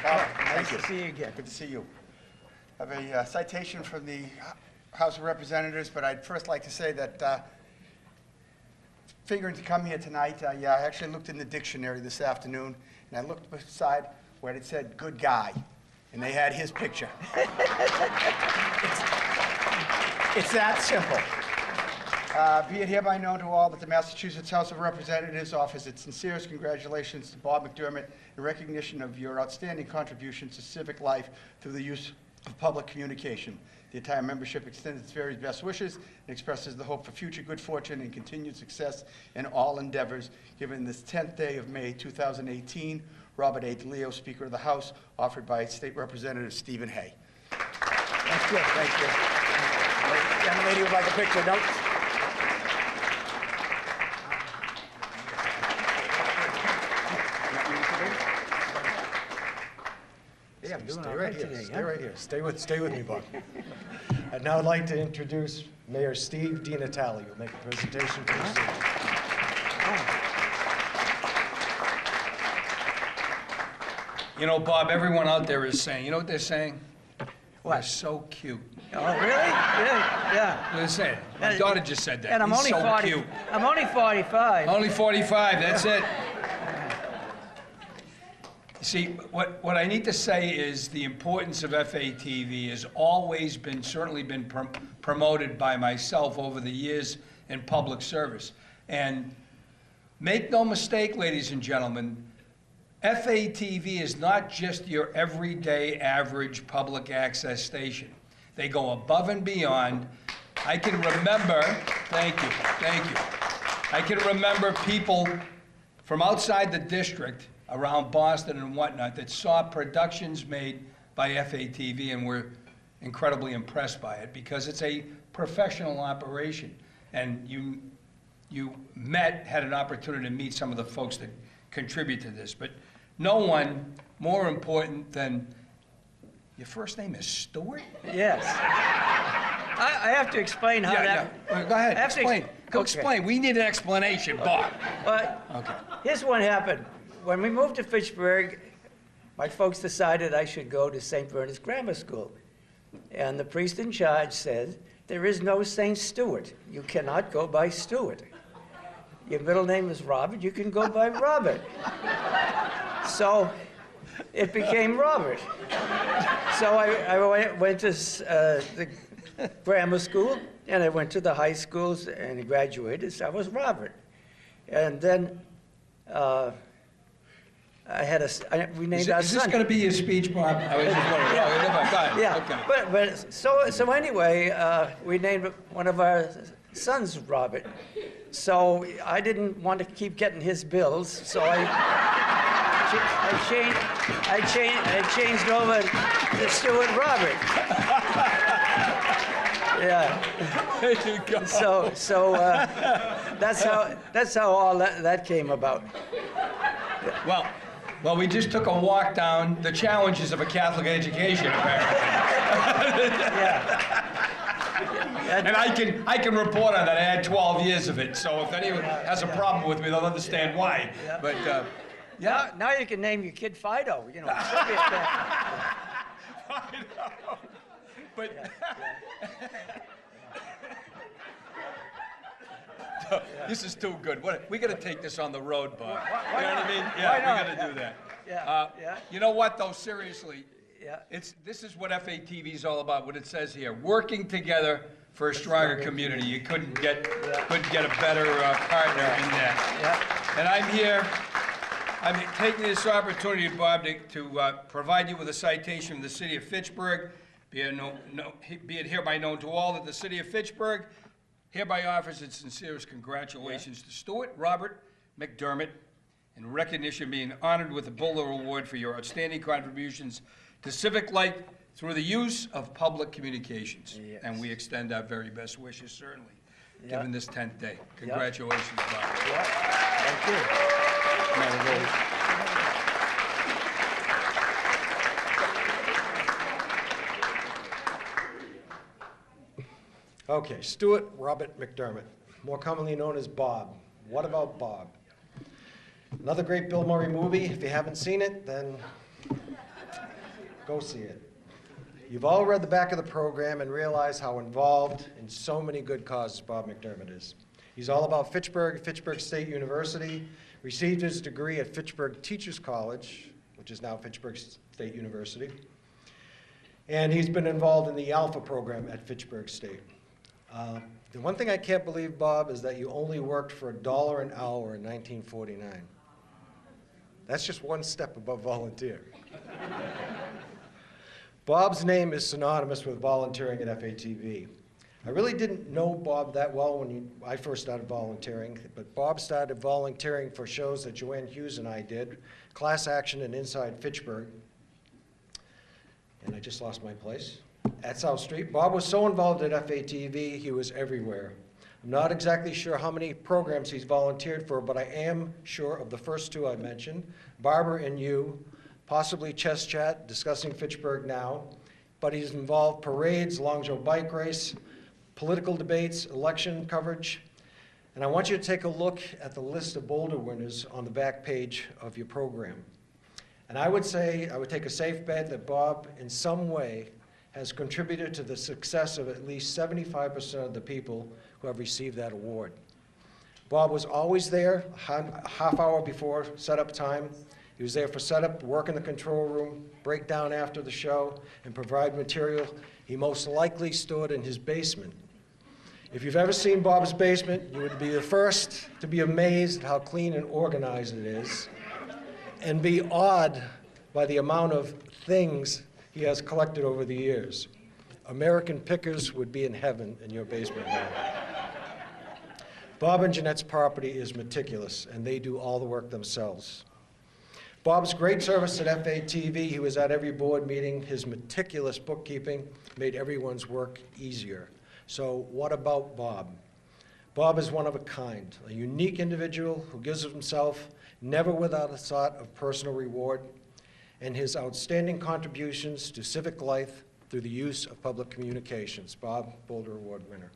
Nice to see you again. Good to see you. I have a citation from the House of Representatives, but I'd first like to say that figuring to come here tonight, I actually looked in the dictionary this afternoon, and I looked beside where it said "good guy," and they had his picture. It's that simple. Be it hereby known to all that the Massachusetts House of Representatives offers its sincerest congratulations to Bob McDermott in recognition of your outstanding contributions to civic life through the use of public communication. The entire membership extends its very best wishes and expresses the hope for future good fortune and continued success in all endeavors. Given this 10th day of May 2018, Robert A. DeLeo, Speaker of the House, offered by State Representative Stephen Hay. Thank you. Thank you. Young lady would like a picture, don't? Yeah, stay right here. Stay right here. Stay with me, Bob. I'd now like to introduce Mayor Steve DiNatale, who will make a presentation to the city. You know, Bob, everyone out there is saying, you know what they're saying? What? You're so cute. Oh, really? Yeah. They're saying, my daughter just said that. And I'm He's only so 40. cute. I'm only 45. Only 45, that's it. See, what I need to say is the importance of FATV has always been, certainly been promoted by myself over the years in public service. And make no mistake, ladies and gentlemen, FATV is not just your everyday average public access station. They go above and beyond. I can remember, thank you. I can remember people from outside the district around Boston and whatnot that saw productions made by FATV and were incredibly impressed by it because it's a professional operation. And you had an opportunity to meet some of the folks that contribute to this. But no one more important than, your first name is Stuart? Yes. I have to explain how that... Go ahead, explain. Go explain. We need an explanation, Bob. But here's what happened. When we moved to Fitchburg, my folks decided I should go to St. Bernard's Grammar School. And the priest in charge said, there is no St. Stuart. You cannot go by Stuart. Your middle name is Robert, you can go by Robert. So it became Robert. So I went to the grammar school, and I went to the high schools and graduated, so I was Robert. And then we named our son. Is this going to be your speech, Bob? I was just wondering. Yeah. Okay. But so anyway, we named one of our sons Robert. So I didn't want to keep getting his bills, so I changed over to Stuart Robert. Yeah. There you go. So that's how all that came about. Well, we just took a walk down the challenges of a Catholic education, apparently. Yeah. And I can report on that. I had 12 years of it. So if anyone has a problem with me, they'll understand why. Yeah. But Now you can name your kid Fido. You know. Fido. But. This is too good. We got to take this on the road, Bob. You know what I mean? Yeah, we got to do that. Yeah. You know what, though? Seriously, Yeah. This is what FATV is all about. What it says here: working together for a stronger community. You couldn't get a better partner in that. Yeah. And I'm here. I'm taking this opportunity, Bob, to provide you with a citation from the city of Fitchburg. Be it hereby known to all that the city of Fitchburg hereby offers its sincerest congratulations to Stuart Robert McDermott in recognition of being honored with the Boulder Award for your outstanding contributions to civic life through the use of public communications. Yes. And we extend our very best wishes, certainly, Yeah. given this 10th day. Congratulations, Bob. Yeah. Thank you. Okay, Stuart Robert McDermott, more commonly known as Bob. What about Bob? Another great Bill Murray movie. If you haven't seen it, then go see it. You've all read the back of the program and realize how involved in so many good causes Bob McDermott is. He's all about Fitchburg, Fitchburg State University, received his degree at Fitchburg Teachers College, which is now Fitchburg State University, and he's been involved in the Alpha program at Fitchburg State. The one thing I can't believe, Bob, is that you only worked for $1 an hour in 1949. That's just one step above volunteer. Bob's name is synonymous with volunteering at FATV. I really didn't know Bob that well when I first started volunteering, but Bob started volunteering for shows that Joanne Hughes and I did, Class Action and Inside Fitchburg. And I just lost my place. At South Street. Bob was so involved at FATV, he was everywhere. I'm not exactly sure how many programs he's volunteered for, but I am sure of the first two I mentioned, Barbara and You, possibly Chess Chat, discussing Fitchburg Now, but he's involved parades, Long Joe Bike Race, political debates, election coverage, and I want you to take a look at the list of Boulder winners on the back page of your program. And I would say, I would take a safe bet that Bob, in some way, has contributed to the success of at least 75% of the people who have received that award. Bob was always there a half hour before setup time. He was there for setup, work in the control room, break down after the show, and provide material he most likely stored in his basement. If you've ever seen Bob's basement, you would be the first to be amazed at how clean and organized it is, and be awed by the amount of things he has collected over the years. American pickers would be in heaven in your basement now. Bob and Jeanette's property is meticulous, and they do all the work themselves. Bob's great service at FATV, he was at every board meeting. His meticulous bookkeeping made everyone's work easier. So what about Bob? Bob is one of a kind, a unique individual who gives of himself, never without a thought of personal reward, and his outstanding contributions to civic life through the use of public communications. Bob, Boulder Award winner.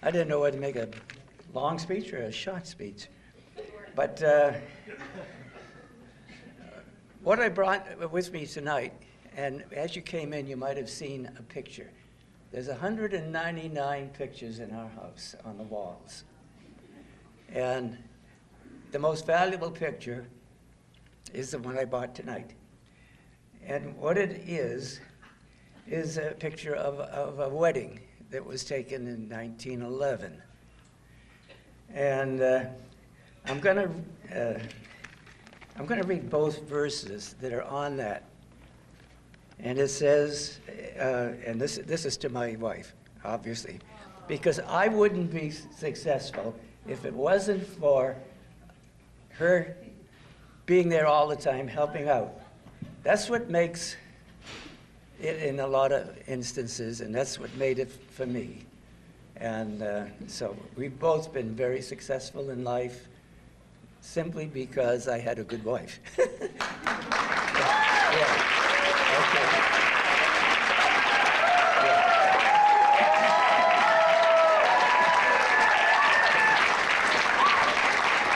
I didn't know whether to make a long speech or a short speech. But what I brought with me tonight, and as you came in, you might have seen a picture. There's 199 pictures in our house on the walls. And the most valuable picture is the one I bought tonight. And what it is a picture of a wedding that was taken in 1911. And I'm going to read both verses that are on that. And it says, and this is to my wife, obviously, because I wouldn't be successful if it wasn't for her being there all the time, helping out. That's what makes it in a lot of instances, and that's what made it for me. And so we've both been very successful in life simply because I had a good wife. Yeah. Okay.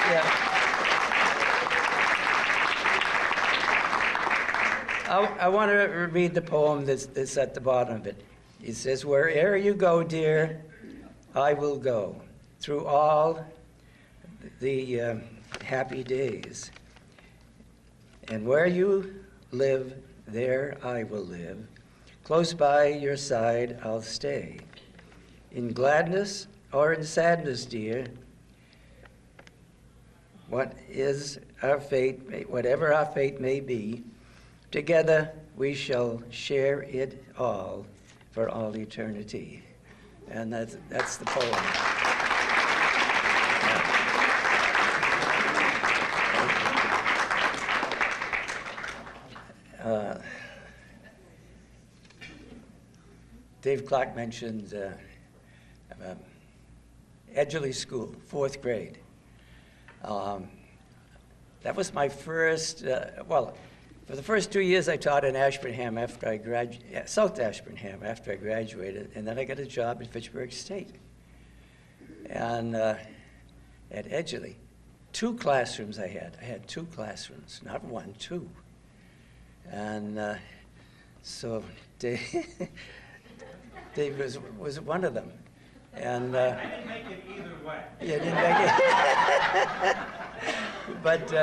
Yeah. I want to read the poem that's at the bottom of it. It says, "Where'er you go, dear, I will go, through all the happy days. And where you live, there I will live. Close by your side I'll stay. In gladness or in sadness, dear, what is our fate, whatever our fate may be, together we shall share it all for all eternity. And that's the poem. Dave Clark mentioned Edgerly School, 4th grade. That was my first, well, for the first 2 years I taught in Ashburnham after I graduated, South Ashburnham after I graduated, and then I got a job at Fitchburg State. And at Edgerly, 2 classrooms I had. I had 2 classrooms, not 1, 2. And so Dave, Dave was one of them. And I didn't make it either way. You didn't make it. But,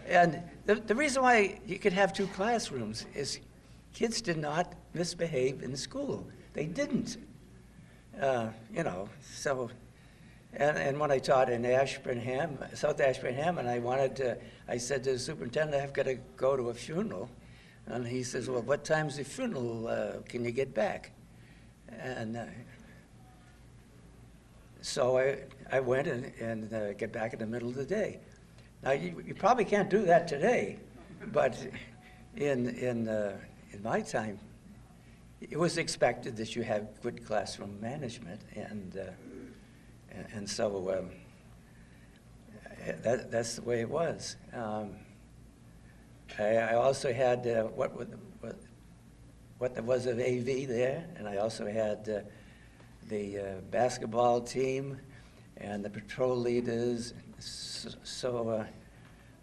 and the reason why you could have 2 classrooms is kids did not misbehave in school. They didn't. You know, so, and when I taught in Ashburnham, South Ashburnham, and I said to the superintendent, I've got to go to a funeral. And he says, well, what time's the funeral? Can you get back? And so I went and get back in the middle of the day. Now, you probably can't do that today, but in my time, it was expected that you have good classroom management, and so that's the way it was. I also had what there was of AV there, and I also had the basketball team and the patrol leaders. So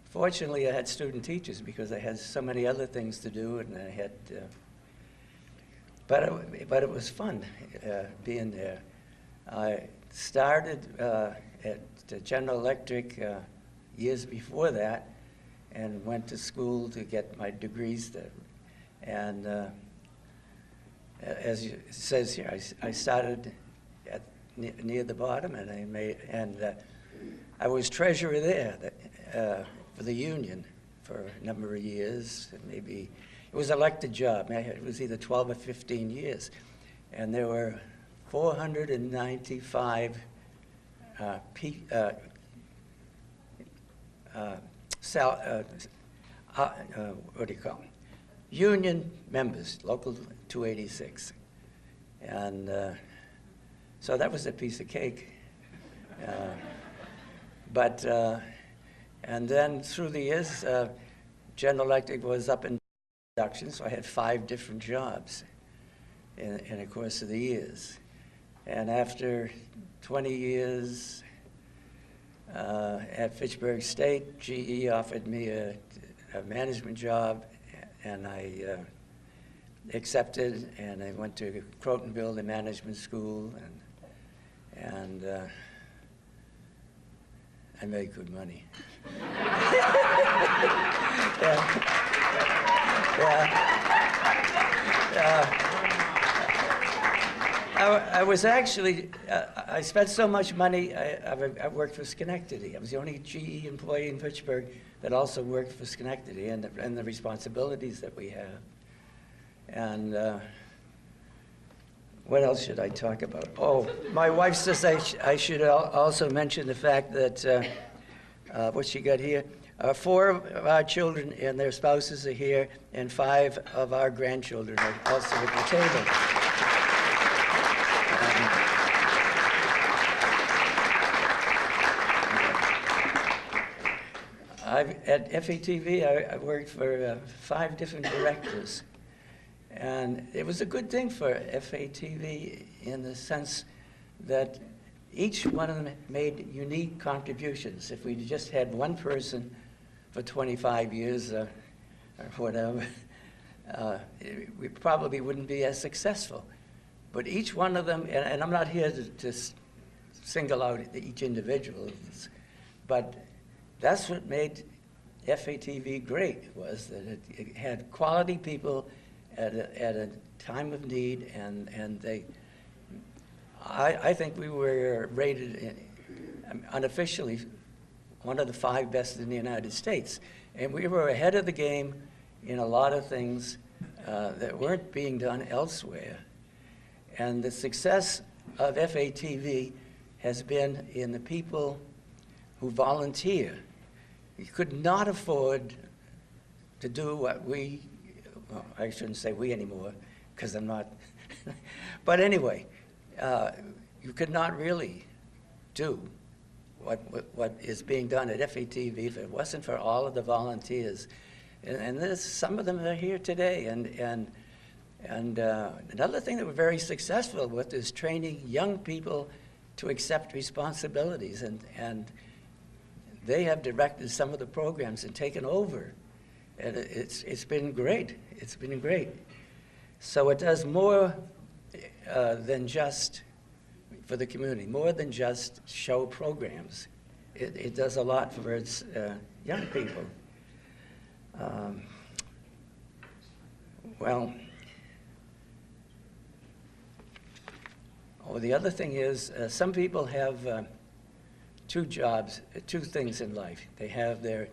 fortunately, I had student teachers because I had so many other things to do, and I had. But it was fun being there. I started at General Electric years before that, and went to school to get my degrees there. And as it says here, I started near the bottom, and I was treasurer there for the union for a number of years. Maybe it was an elected job. It was either 12 or 15 years, and there were 495 what do you call them? Union members, Local 286. And so that was a piece of cake. And then through the years, General Electric was up in production, so I had 5 different jobs in the course of the years. And after 20 years at Fitchburg State, GE offered me a management job, and I accepted, and I went to Crotonville, the management school, and I made good money. I was actually, I spent so much money, I worked for Schenectady. I was the only GE employee in Fitchburg that also worked for Schenectady, and the responsibilities that we have. And what else should I talk about? Oh, my wife says I should also mention the fact that, what she got here, 4 of our children and their spouses are here, and 5 of our grandchildren are also at the table. At FATV, I worked for 5 different directors. And it was a good thing for FATV in the sense that each one of them made unique contributions. If we just had one person for 25 years or whatever, we probably wouldn't be as successful. But each one of them, and I'm not here to single out each individual, but that's what made FATV great, was that it had quality people at a time of need, and I think we were rated unofficially one of the 5 best in the United States. And we were ahead of the game in a lot of things that weren't being done elsewhere. And the success of FATV has been in the people who volunteer. You could not afford to do what we, well, I shouldn't say we anymore, because I'm not, but anyway, you could not really do what is being done at FATV if it wasn't for all of the volunteers. And there's, some of them are here today. And another thing that we're very successful with is training young people to accept responsibilities. And they have directed some of the programs and taken over. And it's been great. It's been great. So it does more than just for the community, more than just show programs. It does a lot for its young people. The other thing is some people have 2 jobs, 2 things in life. They have their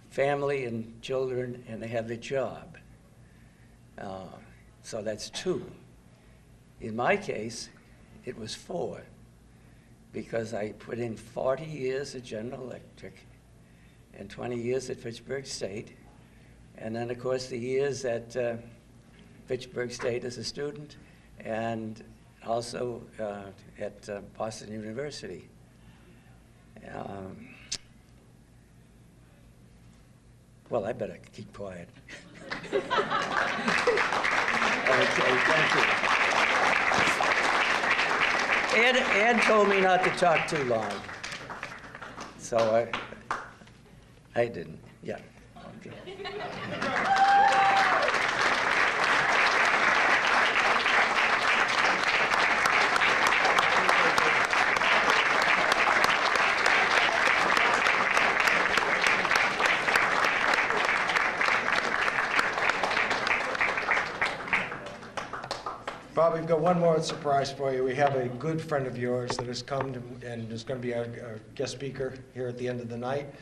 family and children, and they have their job. So that's 2. In my case, it was 4, because I put in 40 years at General Electric and 20 years at Fitchburg State, and then, of course, the years at Fitchburg State as a student, and also at Boston University. Well, I better keep quiet. Okay, thank you. Ed told me not to talk too long, so I didn't. Yeah. Okay. Bob, we've got one more surprise for you. We have a good friend of yours that has come and is going to be our guest speaker here at the end of the night.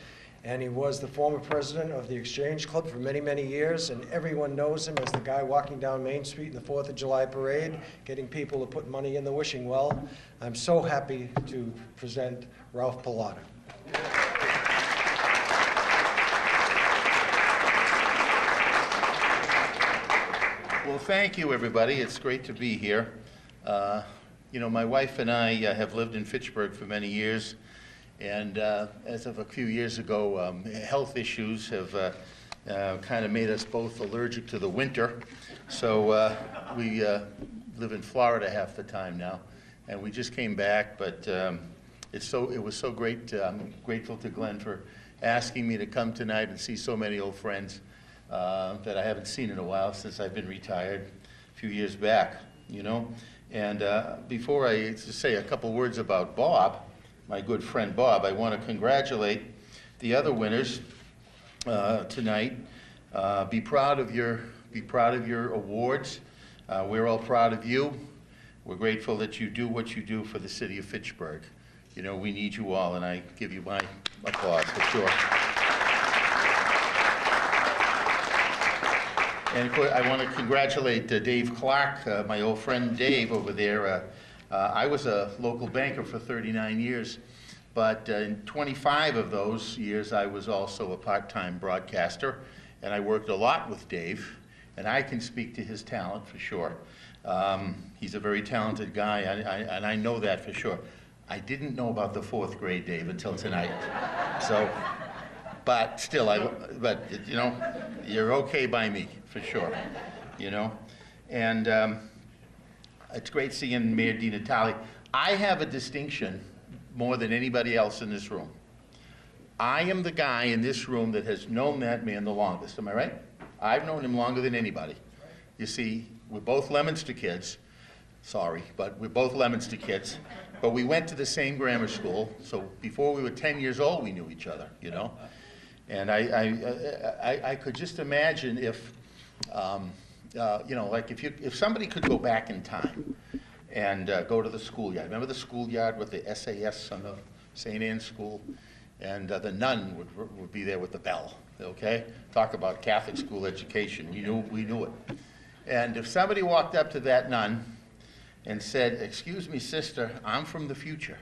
And he was the former president of the Exchange Club for many, many years, and everyone knows him as the guy walking down Main Street in the 4th of July parade, getting people to put money in the wishing well. I'm so happy to present Ralph Pilata. Well, thank you, everybody. It's great to be here. You know, my wife and I have lived in Fitchburg for many years, and as of a few years ago, health issues have kind of made us both allergic to the winter. So we live in Florida half the time now, and we just came back, but it was so great. I'm grateful to Glenn for asking me to come tonight and see so many old friends that I haven't seen in a while since I've been retired a few years back, you know. And before I just say a couple words about Bob, my good friend Bob, I want to congratulate the other winners tonight. Be proud of your awards. We're all proud of you. We're grateful that you do what you do for the city of Fitchburg. You know, we need you all, and I give you my applause for sure. And of course, I want to congratulate Dave Clark, my old friend Dave over there. I was a local banker for 39 years, but in 25 of those years, I was also a part-time broadcaster, and I worked a lot with Dave, and I can speak to his talent for sure. He's a very talented guy, and I know that for sure. I didn't know about the 4th grade, Dave, until tonight. So, but still, but you know, you're okay by me, for sure, you know. And it's great seeing Mayor DiNatale. I have a distinction more than anybody else in this room. I am the guy in this room that has known that man the longest, am I right? I've known him longer than anybody. You see, we're both Leominster kids. Sorry, but we're both Leominster kids. But we went to the same grammar school, so before we were 10 years old, we knew each other, you know. And I could just imagine if, you know, like if somebody could go back in time and go to the schoolyard. Remember the schoolyard with the SAS on the St. Anne's School? and the nun would be there with the bell, okay? Talk about Catholic school education. We knew it. And if somebody walked up to that nun and said, "Excuse me, sister, I'm from the future,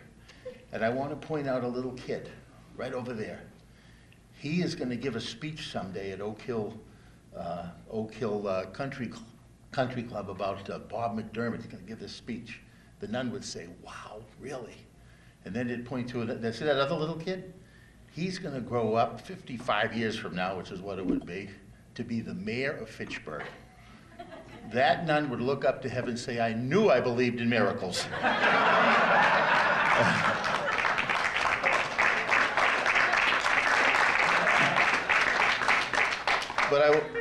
and I want to point out a little kid right over there. He is going to give a speech someday at Oak Hill Country Club about Bob McDermott. He's going to give this speech." The nun would say, "Wow, really?" And then they'd point to it. They see that other little kid? He's going to grow up 55 years from now, which is what it would be, to be the mayor of Fitchburg. That nun would look up to heaven and say, "I knew I believed in miracles."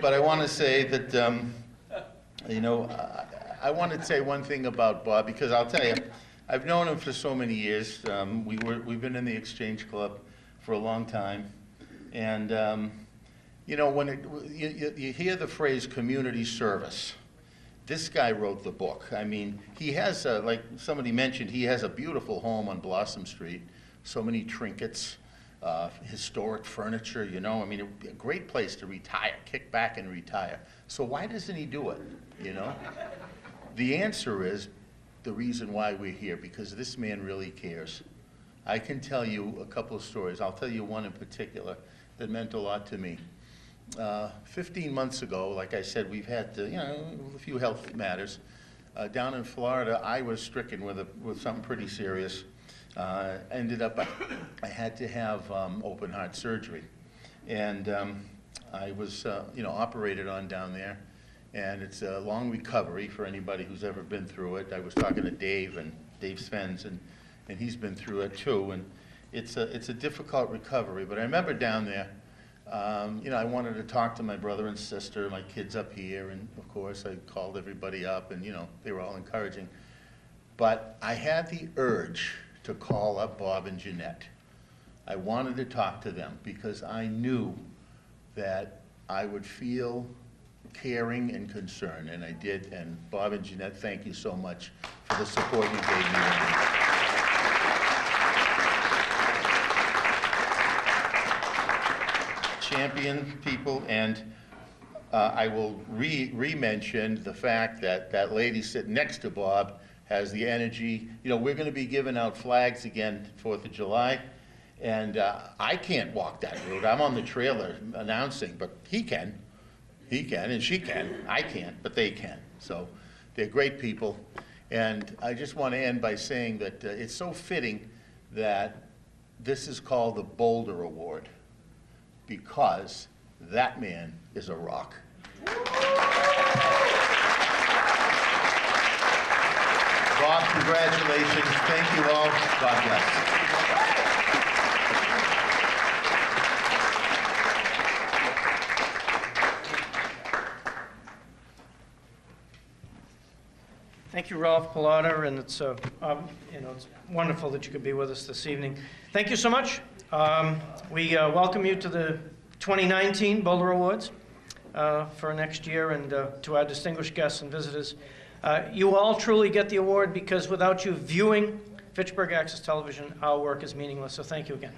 But I want to say that, I want to say one thing about Bob, because I'll tell you, I've known him for so many years. We've been in the Exchange Club for a long time. And, when you hear the phrase community service, this guy wrote the book. I mean, he has, like somebody mentioned, he has a beautiful home on Blossom Street, so many trinkets, historic furniture, I mean, a great place to retire, kick back and retire. So why doesn't he do it, The answer is the reason why we're here, because this man really cares. I can tell you a couple of stories. I'll tell you one in particular that meant a lot to me. 15 months ago, like I said, we've had a few health matters. Down in Florida, I was stricken with something pretty serious. Ended up, I had to have open heart surgery. And I was, operated on down there. And it's a long recovery for anybody who's ever been through it. I was talking to Dave SVENS, and he's been through it too. And it's a difficult recovery. But I remember down there, I wanted to talk to my brother and sister, my kids up here, and of course I called everybody up, and they were all encouraging. But I had the urge to call up Bob and Jeanette. I wanted to talk to them because I knew that I would feel caring and concern, and I did. And Bob and Jeanette, thank you so much for the support you gave me. Champion people, and I will re-mention the fact that that lady sitting next to Bob has the energy. We're going to be giving out flags again 4th of July, and I can't walk that route. I'm on the trailer announcing, but he can. He can, and she can. I can't, but they can. So they're great people. And I just want to end by saying that it's so fitting that this is called the Boulder Award, because that man is a rock. Bob, congratulations. Thank you all. God bless. Thank you, Ralph Pilata, and it's it's wonderful that you could be with us this evening. Thank you so much. We welcome you to the 2019 Boulder Awards for next year, and to our distinguished guests and visitors. You all truly get the award because without you viewing Fitchburg Access Television, our work is meaningless. So thank you again.